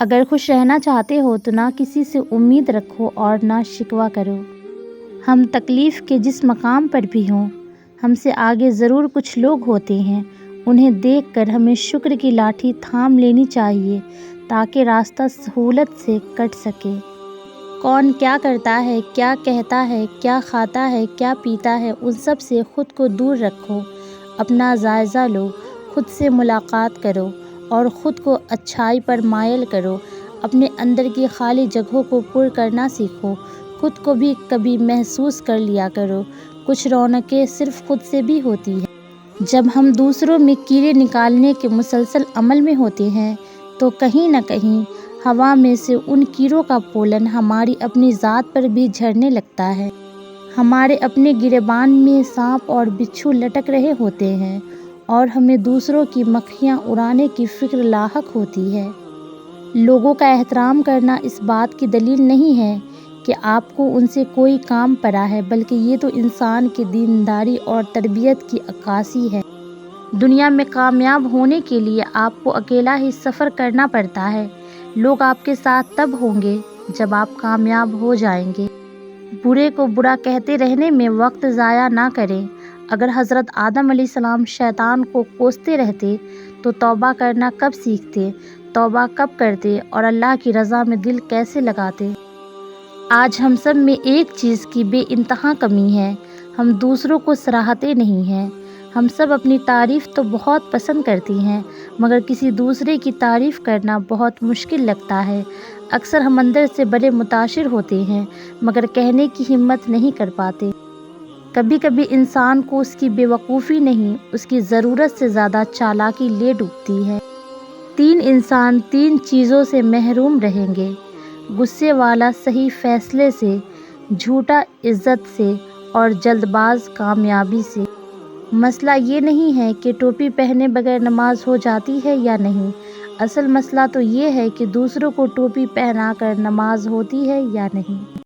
اگر خوش رہنا چاہتے ہو تو نہ کسی سے امید رکھو اور نہ شکوہ کرو۔ ہم تکلیف کے جس مقام پر بھی ہوں، ہم سے آگے ضرور کچھ لوگ ہوتے ہیں، انہیں دیکھ کر ہمیں شکر کی لاٹھی تھام لینی چاہیے تاکہ راستہ سہولت سے کٹ سکے۔ کون کیا کرتا ہے، کیا کہتا ہے، کیا کھاتا ہے، کیا پیتا ہے، ان سب سے خود کو دور رکھو۔ اپنا جائزہ لو، خود سے ملاقات کرو اور خود کو اچھائی پر مائل کرو۔ اپنے اندر کی خالی جگہوں کو پر کرنا سیکھو۔ خود کو بھی کبھی محسوس کر لیا کرو۔ کچھ رونقیں صرف خود سے بھی ہوتی ہیں۔ جب ہم دوسروں میں کیڑے نکالنے کے مسلسل عمل میں ہوتے ہیں تو کہیں نہ کہیں ہوا میں سے ان کیڑوں کا پولن ہماری اپنی ذات پر بھی جھڑنے لگتا ہے۔ ہمارے اپنے گریبان میں سانپ اور بچھو لٹک رہے ہوتے ہیں اور ہمیں دوسروں کی مکھیاں اڑانے کی فکر لاحق ہوتی ہے۔ لوگوں کا احترام کرنا اس بات کی دلیل نہیں ہے کہ آپ کو ان سے کوئی کام پڑا ہے، بلکہ یہ تو انسان کی دینداری اور تربیت کی عکاسی ہے۔ دنیا میں کامیاب ہونے کے لیے آپ کو اکیلا ہی سفر کرنا پڑتا ہے۔ لوگ آپ کے ساتھ تب ہوں گے جب آپ کامیاب ہو جائیں گے۔ برے کو برا کہتے رہنے میں وقت ضائع نہ کریں۔ اگر حضرت آدم علیہ السلام شیطان کو کوستے رہتے تو توبہ کرنا کب سیکھتے، توبہ کب کرتے اور اللہ کی رضا میں دل کیسے لگاتے؟ آج ہم سب میں ایک چیز کی بے انتہا کمی ہے، ہم دوسروں کو سراہتے نہیں ہیں۔ ہم سب اپنی تعریف تو بہت پسند کرتی ہیں، مگر کسی دوسرے کی تعریف کرنا بہت مشکل لگتا ہے۔ اکثر ہم اندر سے بڑے متاثر ہوتے ہیں مگر کہنے کی ہمت نہیں کر پاتے۔ کبھی کبھی انسان کو اس کی بے وقوفی نہیں، اس کی ضرورت سے زیادہ چالاکی لے ڈوبتی ہے۔ 3 انسان 3 چیزوں سے محروم رہیں گے: غصے والا صحیح فیصلے سے، جھوٹا عزت سے اور جلد باز کامیابی سے۔ مسئلہ یہ نہیں ہے کہ ٹوپی پہنے بغیر نماز ہو جاتی ہے یا نہیں، اصل مسئلہ تو یہ ہے کہ دوسروں کو ٹوپی پہنا کر نماز ہوتی ہے یا نہیں۔